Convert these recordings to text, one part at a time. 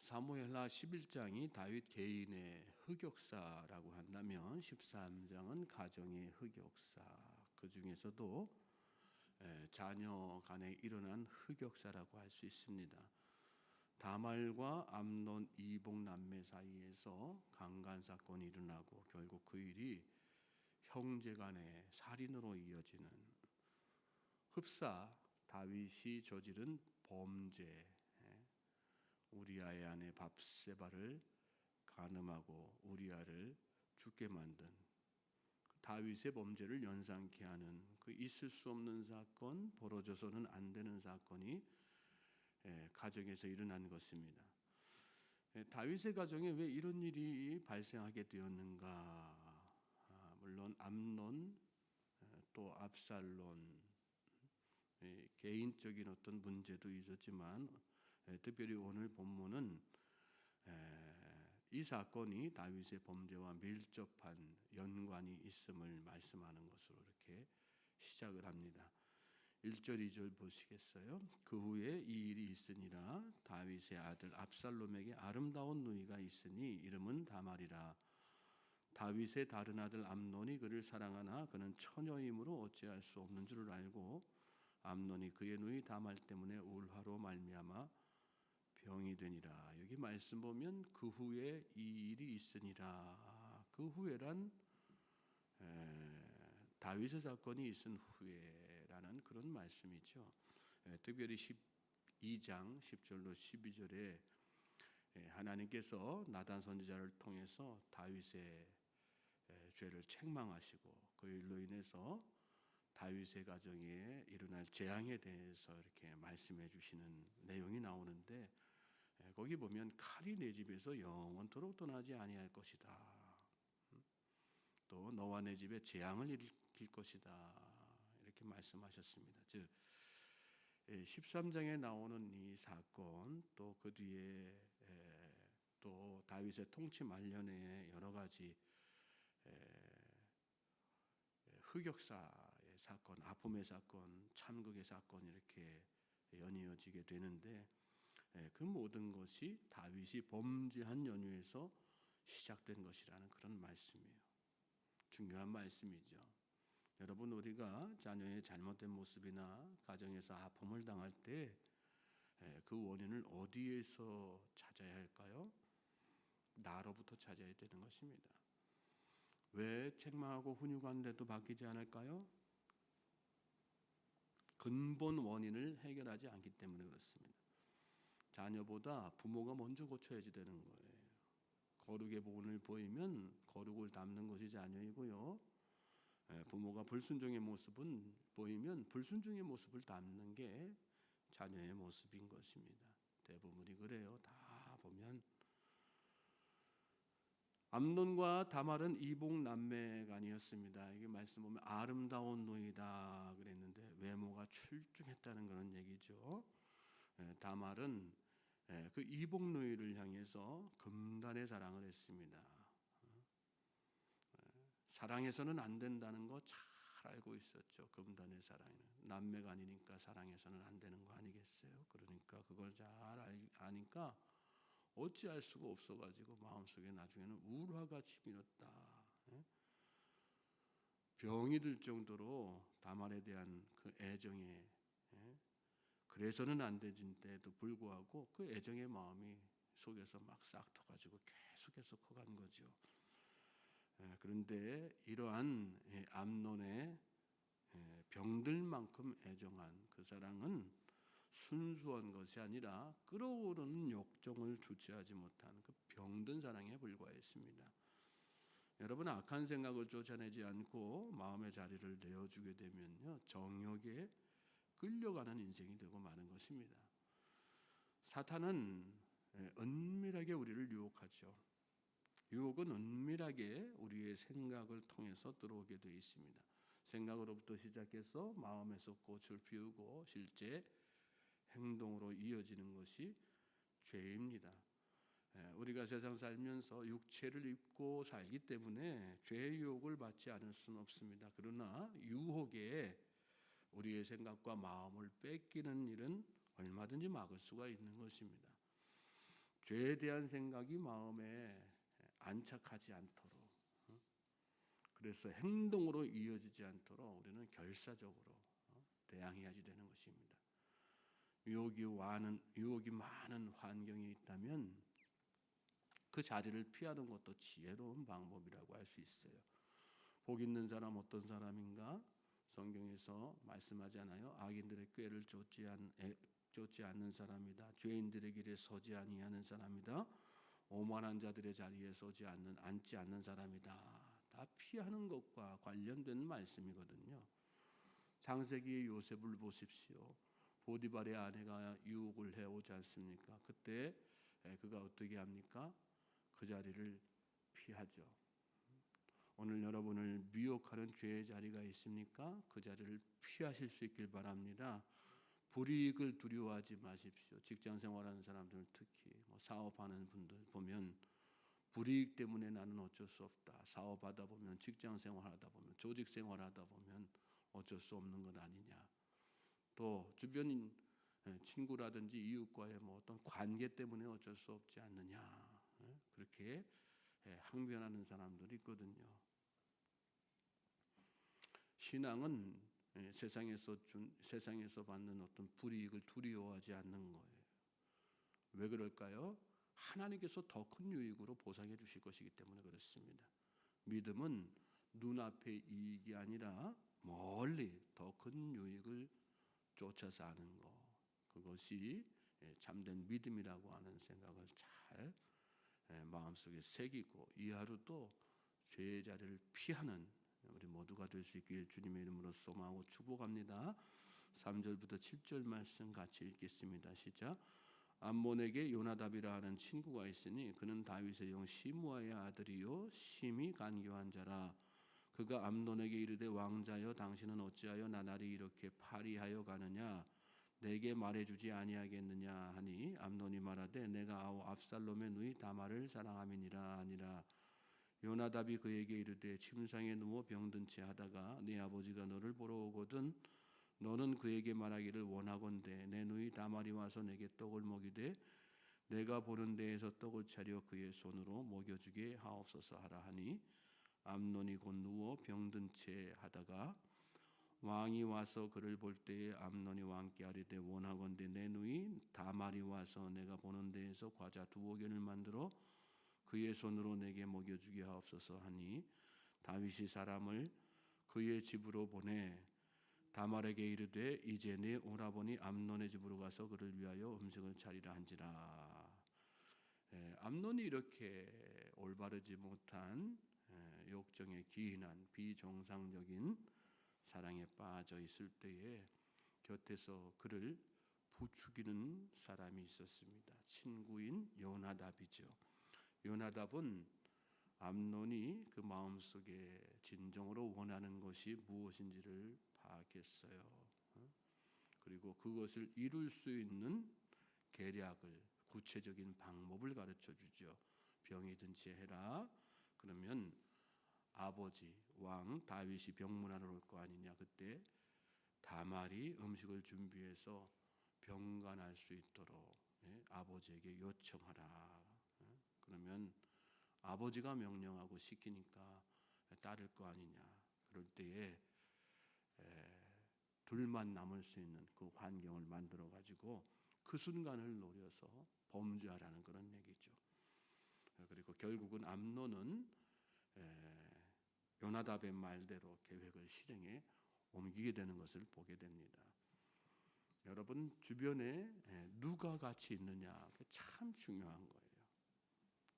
사무엘하 11장이 다윗 개인의 흑역사라고 한다면 13장은 가정의 흑역사, 그 중에서도 자녀 간에 일어난 흑역사라고 할 수 있습니다. 다말과 암논 이복 남매 사이에서 강간 사건이 일어나고 결국 그 일이 형제 간의 살인으로 이어지는 흡사, 다윗이 저지른 범죄, 우리아의 아내 밧세바를 간음하고 우리아를 죽게 만든 다윗의 범죄를 연상케 하는 그 있을 수 없는 사건, 벌어져서는 안 되는 사건이 가정에서 일어난 것입니다. 다윗의 가정에 왜 이런 일이 발생하게 되었는가? 물론 암논, 또 압살론, 개인적인 어떤 문제도 있었지만 특별히 오늘 본문은 이 사건이 다윗의 범죄와 밀접한 연관이 있음을 말씀하는 것으로 이렇게 시작을 합니다. 1절 2절 보시겠어요? 그 후에 이 일이 있으니라. 다윗의 아들 압살롬에게 아름다운 누이가 있으니 이름은 다말이라. 다윗의 다른 아들 암논이 그를 사랑하나 그는 처녀이므로 어찌할 수 없는 줄을 알고 암논이 그의 누이 다말 때문에 울화로 말미암아 병이 되니라. 여기 말씀 보면 그 후에 이 일이 있으니라. 그 후에란 다윗의 사건이 있은 후에라는 그런 말씀이죠. 특별히 12장 10절로 12절에 하나님께서 나단 선지자를 통해서 다윗의 죄를 책망하시고 그 일로 인해서 다윗의 가정에 일어날 재앙에 대해서 이렇게 말씀해 주시는 내용이 나오는데, 거기 보면 칼이 내 집에서 영원토록 떠나지 아니할 것이다. 또 너와 내 집에 재앙을 일으킬 것이다. 이렇게 말씀하셨습니다. 즉 13장에 나오는 이 사건, 또 그 뒤에 또 다윗의 통치 말년에 여러 가지 흑역사의 사건, 아픔의 사건, 참극의 사건 이렇게 연이어지게 되는데, 그 모든 것이 다윗이 범죄한 연유에서 시작된 것이라는 그런 말씀이에요. 중요한 말씀이죠. 여러분, 우리가 자녀의 잘못된 모습이나 가정에서 아픔을 당할 때 그 원인을 어디에서 찾아야 할까요? 나로부터 찾아야 되는 것입니다. 왜 책망하고 훈육하는데도 바뀌지 않을까요? 근본 원인을 해결하지 않기 때문에 그렇습니다. 자녀보다 부모가 먼저 고쳐야지 되는 거예요. 거룩의 본을 보이면 거룩을 담는 것이 자녀이고요. 부모가 불순종의 모습은 보이면 불순종의 모습을 담는 게 자녀의 모습인 것입니다. 대부분이 그래요. 다 보면. 암논과 다말은 이복 남매간이었습니다. 이게 말씀 보면 아름다운 누이다 그랬는데 외모가 출중했다는 그런 얘기죠. 다말은 그 이복 누이를 향해서 금단의 자랑을 했습니다. 사랑해서는 안 된다는 거 잘 알고 있었죠. 금단의 사랑은 남매가 아니니까 사랑해서는 안 되는 거 아니겠어요? 그러니까 그걸 잘 아니까 어찌할 수가 없어가지고 마음속에 나중에는 울화가 치밀었다. 병이 들 정도로 다말에 대한 그 애정에, 그래서는 안 되는데도 불구하고 그 애정의 마음이 속에서 막 싹 터가지고 계속해서 커간 거죠. 그런데 이러한 암논의 병들 만큼 애정한 그 사랑은 순수한 것이 아니라 끓어오르는 욕정을 주체하지 못한 그 병든 사랑에 불과했습니다. 여러분, 악한 생각을 쫓아내지 않고 마음의 자리를 내어주게 되면요, 정욕에 끌려가는 인생이 되고 마는 것입니다. 사탄은 은밀하게 우리를 유혹하죠. 유혹은 은밀하게 우리의 생각을 통해서 들어오게 되어 있습니다. 생각으로부터 시작해서 마음에서 꽃을 피우고 실제 행동으로 이어지는 것이 죄입니다. 우리가 세상 살면서 육체를 입고 살기 때문에 죄의 유혹을 받지 않을 수는 없습니다. 그러나 유혹에 우리의 생각과 마음을 뺏기는 일은 얼마든지 막을 수가 있는 것입니다. 죄에 대한 생각이 마음에 안착하지 않도록, 그래서 행동으로 이어지지 않도록 우리는 결사적으로 대항해야지 되는 것입니다. 유혹이 많은 환경에 있다면 그 자리를 피하는 것도 지혜로운 방법이라고 할 수 있어요. 복 있는 사람 어떤 사람인가? 성경에서 말씀하지 않아요? 악인들의 꾀를 쫓지 않는 사람이다. 죄인들의 길에 서지 아니하는 사람이다. 오만한 자들의 자리에 앉지 않는 사람이다. 다 피하는 것과 관련된 말씀이거든요. 창세기의 요셉을 보십시오. 보디발의 아내가 유혹을 해오지 않습니까? 그때 그가 어떻게 합니까? 그 자리를 피하죠. 오늘 여러분을 미혹하는 죄의 자리가 있습니까? 그 자리를 피하실 수 있길 바랍니다. 불이익을 두려워하지 마십시오. 직장 생활하는 사람들, 특히 사업하는 분들 보면 불이익 때문에 나는 어쩔 수 없다. 사업하다 보면, 직장 생활하다 보면, 조직 생활하다 보면 어쩔 수 없는 것 아니냐. 또 주변인 친구라든지 이웃과의 어떤 관계 때문에 어쩔 수 없지 않느냐. 그렇게 항변하는 사람들이 있거든요. 신앙은 세상에서 받는 어떤 불이익을 두려워하지 않는 거예요. 왜 그럴까요? 하나님께서 더 큰 유익으로 보상해 주실 것이기 때문에 그렇습니다. 믿음은 눈앞의 이익이 아니라 멀리 더 큰 유익을 쫓아서 하는 것, 그것이 참된 믿음이라고 하는 생각을 잘 마음속에 새기고 이 하루도 죄의 자리를 피하는 우리 모두가 될 수 있길 주님의 이름으로 소망하고 축복합니다. 3절부터 7절 말씀 같이 읽겠습니다. 시작. 암몬에게 요나답이라 하는 친구가 있으니 그는 다윗의 영 시므아의 아들이요 심히 간교한 자라. 그가 암논에게 이르되 왕자여 당신은 어찌하여 나날이 이렇게 파리하여 가느냐 내게 말해주지 아니하겠느냐 하니 암논이 말하되 내가 압살롬의 누이 다말을 사랑함이니라 하니라. 요나답이 그에게 이르되 침상에 누워 병든 채 하다가 네 아버지가 너를 보러 오거든 너는 그에게 말하기를 원하건대 내 누이 다말이 와서 내게 떡을 먹이되 내가 보는 데에서 떡을 차려 그의 손으로 먹여주게 하옵소서 하라 하니 암논이 곧 누워 병든 채 하다가 왕이 와서 그를 볼 때에 암논이 왕께 아뢰되 원하건대 내 누이 다말이 와서 내가 보는 데에서 과자 2옥연을 만들어 그의 손으로 내게 먹여주게 하옵소서 하니 다윗이 사람을 그의 집으로 보내 다말에게 이르되 이제 내 오라버니 암논의 집으로 가서 그를 위하여 음식을 차리라 한지라. 암논이 이렇게 올바르지 못한 욕정에 기인한 비정상적인 사랑에 빠져 있을 때에 곁에서 그를 부추기는 사람이 있었습니다. 친구인 요나답이죠. 요나답은 암논이 그 마음속에 진정으로 원하는 것이 무엇인지를 파악했어요. 그리고 그것을 이룰 수 있는 계략을, 구체적인 방법을 가르쳐 주죠. 병이 든 채 해라. 그러면 아버지 왕 다윗이 병문안으로 올 거 아니냐. 그때 다말이 음식을 준비해서 병간할 수 있도록 아버지에게 요청하라. 그러면 아버지가 명령하고 시키니까 따를 거 아니냐. 그럴 때에 둘만 남을 수 있는 그 환경을 만들어 가지고 그 순간을 노려서 범죄하라는 그런 얘기죠. 그리고 결국은 암논은 요나답의 말대로 계획을 실행에 옮기게 되는 것을 보게 됩니다. 여러분 주변에 누가 같이 있느냐 참 중요한 거예요.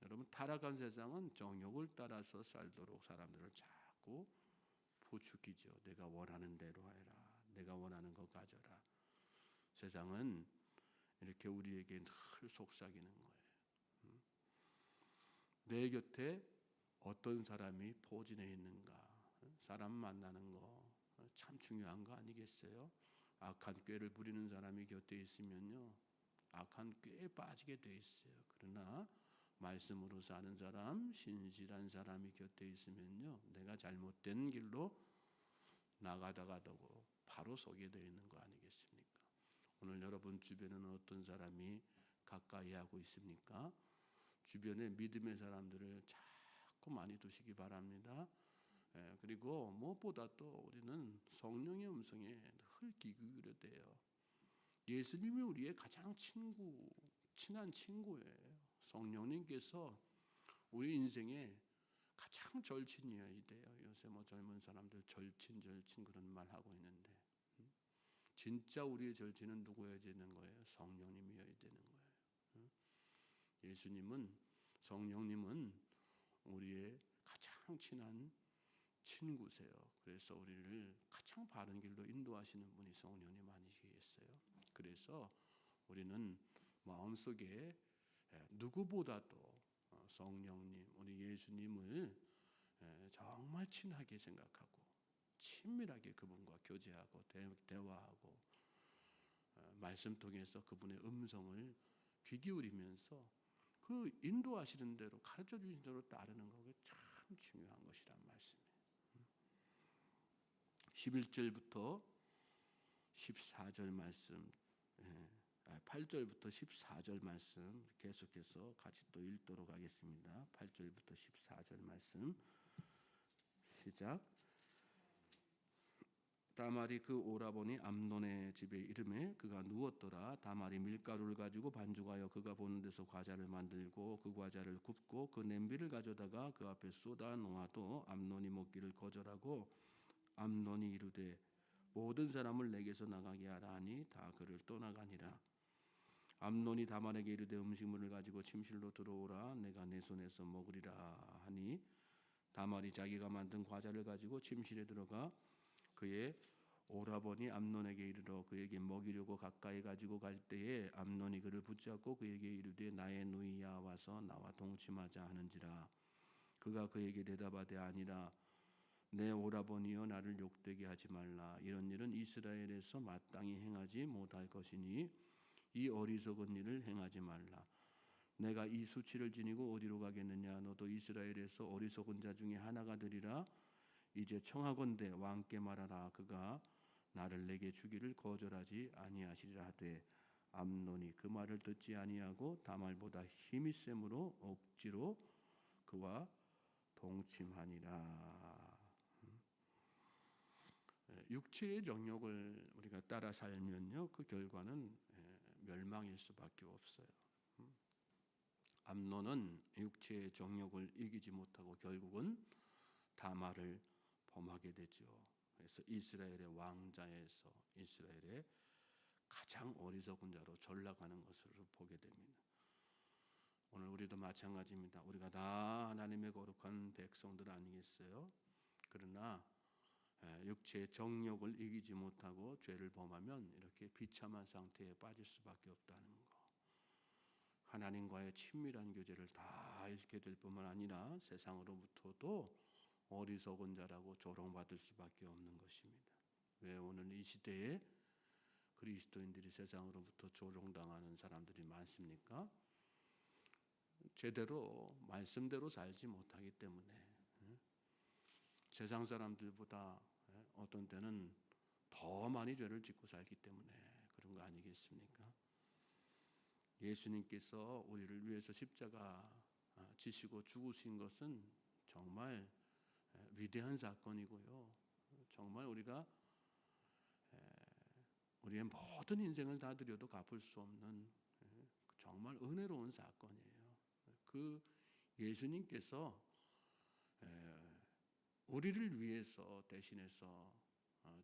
여러분 타락한 세상은 정욕을 따라서 살도록 사람들을 자꾸 부추기죠. 내가 원하는 대로 해라. 내가 원하는 거 가져라. 세상은 이렇게 우리에게 늘 속삭이는 거예요. 내 곁에 어떤 사람이 포진해 있는가. 사람 만나는 거 참 중요한 거 아니겠어요? 악한 꾀를 부리는 사람이 곁에 있으면요. 악한 꾀에 빠지게 돼 있어요. 그러나 말씀으로 사는 사람, 신실한 사람이 곁에 있으면요. 내가 잘못된 길로 나가다가도 바로 서게 되어 있는 거 아니겠습니까? 오늘 여러분 주변에는 어떤 사람이 가까이 하고 있습니까? 주변에 믿음의 사람들을 자꾸 많이 두시기 바랍니다. 그리고 무엇보다 또 우리는 성령의 음성에 늘 귀 기울여야 돼요. 예수님이 우리의 가장 친한 친구예요. 성령님께서 우리 인생에 가장 절친이어야 돼요. 요새 뭐 젊은 사람들 절친 그런 말 하고 있는데, 진짜 우리의 절친은 누구여야 되는 거예요? 성령님이어야 되는 거예요. 예수님은, 성령님은 우리의 가장 친한 친구세요. 그래서 우리를 가장 바른 길로 인도하시는 분이 성령님 아니시겠어요? 그래서 우리는 마음속에 누구보다도 성령님, 우리 예수님을 정말 친하게 생각하고 친밀하게 그분과 교제하고 대화하고 말씀 통해서 그분의 음성을 귀 기울이면서 그 인도하시는 대로, 가르쳐 주신 대로 따르는 거가 참 중요한 것이란 말씀이에요. 11절부터 14절 말씀, 8절부터 14절 말씀 계속해서 같이 또 읽도록 하겠습니다. 8절부터 14절 말씀 시작. 다말이 그 오라버니 암논의 집에 이르매 그가 누웠더라. 다말이 밀가루를 가지고 반죽하여 그가 보는 데서 과자를 만들고 그 과자를 굽고 그 냄비를 가져다가 그 앞에 쏟아 놓아도 암논이 먹기를 거절하고 암논이 이르되 모든 사람을 내게서 나가게 하라 하니 다 그를 떠나가니라. 암논이 다말에게 이르되 음식물을 가지고 침실로 들어오라. 내가 내 손에서 먹으리라 하니 다말이 자기가 만든 과자를 가지고 침실에 들어가 그의 오라버니 암논에게 이르러 그에게 먹이려고 가까이 가지고 갈 때에 암논이 그를 붙잡고 그에게 이르되 나의 누이야 와서 나와 동침하자 하는지라. 그가 그에게 대답하되 아니라 내 오라버니여 나를 욕되게 하지 말라. 이런 일은 이스라엘에서 마땅히 행하지 못할 것이니 이 어리석은 일을 행하지 말라. 내가 이 수치를 지니고 어디로 가겠느냐. 너도 이스라엘에서 어리석은 자 중에 하나가 되리라. 이제 청하건대 왕께 말하라. 그가 나를 내게 주기를 거절하지 아니하시리라 하되 암논이 그 말을 듣지 아니하고 다말보다 힘이 셈으로 억지로 그와 동침하니라. 육체의 정욕을 우리가 따라 살면요, 그 결과는 멸망일 수밖에 없어요. 암논은 육체의 정욕을 이기지 못하고 결국은 다말을 범하게 되죠. 그래서 이스라엘의 왕자에서 이스라엘의 가장 어리석은 자로 전락하는 것을 보게 됩니다. 오늘 우리도 마찬가지입니다. 우리가 다 하나님의 거룩한 백성들 아니겠어요? 그러나 육체의 정욕을 이기지 못하고 죄를 범하면 이렇게 비참한 상태에 빠질 수밖에 없다는 거. 하나님과의 친밀한 교제를 다 잃게 될 뿐만 아니라 세상으로부터도 어리석은 자라고 조롱받을 수밖에 없는 것입니다. 왜 오늘 이 시대에 그리스도인들이 세상으로부터 조롱당하는 사람들이 많습니까? 제대로 말씀대로 살지 못하기 때문에, 세상 사람들보다 어떤 때는 더 많이 죄를 짓고 살기 때문에 그런 거 아니겠습니까? 예수님께서 우리를 위해서 십자가 지시고 죽으신 것은 정말 위대한 사건이고요. 정말 우리가 우리의 모든 인생을 다 드려도 갚을 수 없는 정말 은혜로운 사건이에요. 그 예수님께서 우리를 위해서 대신해서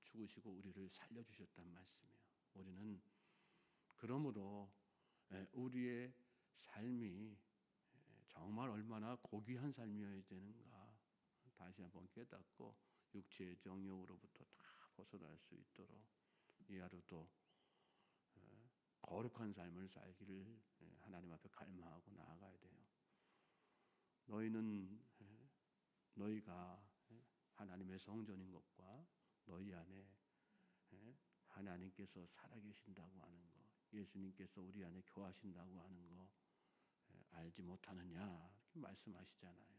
죽으시고 우리를 살려주셨단 말씀이에요. 우리는 그러므로 우리의 삶이 정말 얼마나 고귀한 삶이어야 되는가 다시 한번 깨닫고 육체의 정욕으로부터 다 벗어날 수 있도록 이 하루도 거룩한 삶을 살기를 하나님 앞에 갈망하고 나아가야 돼요. 너희가 하나님의 성전인 것과 너희 안에 하나님께서 살아계신다고 하는 것, 예수님께서 우리 안에 거하신다고 하는 것 알지 못하느냐 이렇게 말씀하시잖아요.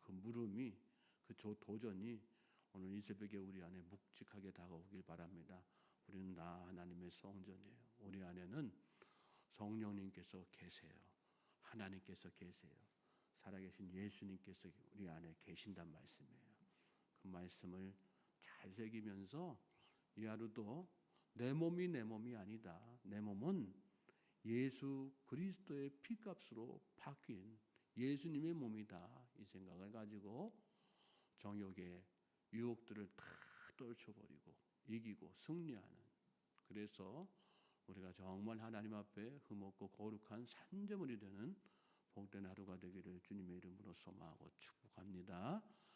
그 물음이, 그 도전이 오늘 이 새벽에 우리 안에 묵직하게 다가오길 바랍니다. 우리는 나 하나님의 성전이에요. 우리 안에는 성령님께서 계세요. 하나님께서 계세요. 살아계신 예수님께서 우리 안에 계신단 말씀이에요. 그 말씀을 잘 새기면서 이 하루도 내 몸이 내 몸이 아니다. 내 몸은 예수 그리스도의 피값으로 바뀐 예수님의 몸이다. 이 생각을 가지고 정욕의 유혹들을 다 떨쳐버리고 이기고 승리하는, 그래서 우리가 정말 하나님 앞에 흠없고 거룩한 산재물이 되는 복된 하루가 되기를 주님의 이름으로 소망하고 축복합니다.